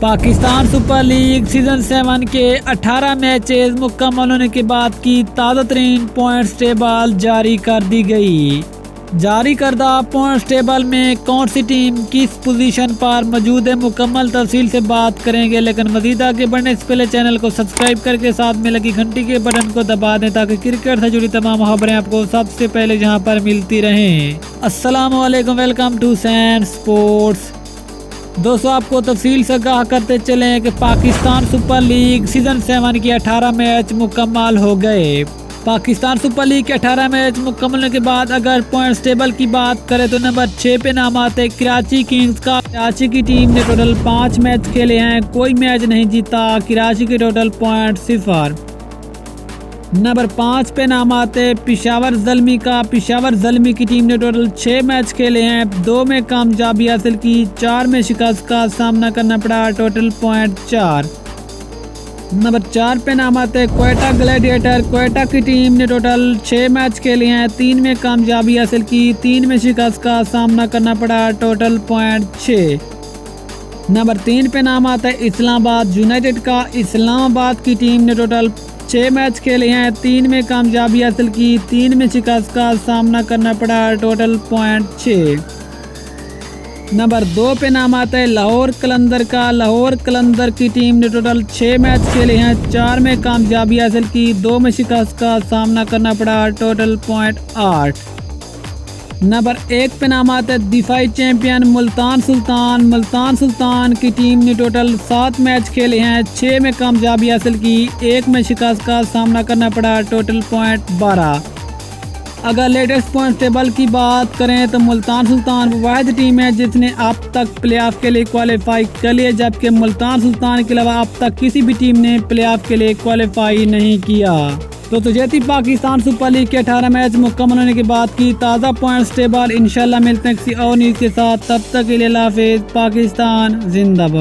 Pakistan super league season 7 के 18 matches मुकम्मल होने के बाद की ताज़ा तरीन पॉइंट्स टेबल जारी कर दी गई। जारी करदा पॉइंट्स टेबल में कौन सी टीम किस पोजीशन पर मौजूद है, मुकम्मल तफसील से बात करेंगे। लेकिन मज़ीद आगे बढ़ने से पहले चैनल को सब्सक्राइब करके साथ में लगी घंटी के बटन को दबा दें ताकि क्रिकेट से जुड़ी तमाम खबरें आपको सबसे पहले यहाँ पर मिलती रहें। अस्सलाम वालेकुम, वेलकम टू सैन स्पोर्ट्स। दोस्तों, आपको तफसील से आगाह करते चलें कि पाकिस्तान सुपर लीग सीजन 7 के 18 मैच मुकम्मल हो गए। पाकिस्तान सुपर लीग के 18 मैच मुकम्मल होने के बाद अगर पॉइंट्स टेबल की बात करें तो नंबर 6 पे नाम आते कराची किंग्स का। कराची की टीम ने टोटल 5 मैच खेले हैं, कोई मैच नहीं जीता। कराची के टोटल पॉइंट 0। नंबर 5 पे नाम आते पेशावर ज़ल्मी का। पेशावर ज़ल्मी की टीम ने टोटल 6 मैच खेले हैं, 2 में कामयाबी हासिल की, 4 में शिकस्त का सामना करना पड़ा, टोटल पॉइंट 4। नंबर 4 पे नाम आते क्वेटा ग्लैडिएटर। क्वेटा की टीम ने टोटल 6 मैच खेले हैं, 3 में कामयाबी हासिल की, 3 में शिकस्त का सामना करना पड़ा, टोटल पॉइंट 6। नंबर 3 पे नाम आता है इस्लामाबाद यूनाइटेड का। इस्लामाबाद की टीम ने टोटल 6 मैच खेले हैं, 3 में कामयाबी हासिल की, 3 में शिकस्त का सामना करना पड़ा, टोटल पॉइंट 6। नंबर 2 पे नाम आता है लाहौर कलंदर का। लाहौर कलंदर की टीम ने टोटल 6 मैच खेले हैं, 4 में कामयाबी हासिल की, 2 में शिकस्त का सामना करना पड़ा, टोटल पॉइंट 8। नंबर 1 पे नाम आता है दिफाई चैंपियन मुल्तान सुल्तान। मुल्तान सुल्तान की टीम ने टोटल 7 मैच खेले हैं, 6 में कामयाबी हासिल की, 1 में शिकस्त का सामना करना पड़ा, टोटल पॉइंट 12। अगर लेटेस्ट पॉइंट टेबल की बात करें तो मुल्तान सुल्तान वाहिद टीम है जिसने अब तक प्लेऑफ के लिए क्वालिफाई कर लिया, जबकि मुल्तान सुल्तान के अलावा अब तक किसी भी टीम ने प्लेऑफ के लिए क्वालिफाई नहीं किया। तो ये थी पाकिस्तान सुपर लीग के 18 मैच मुकम्मल होने के बाद की ताज़ा पॉइंट्स टेबल। इंशाल्लाह मिलते हैं किसी और न्यूज़ के साथ, तब तक के लिए अल्लाह हाफिज़। पाकिस्तान जिंदाबाद।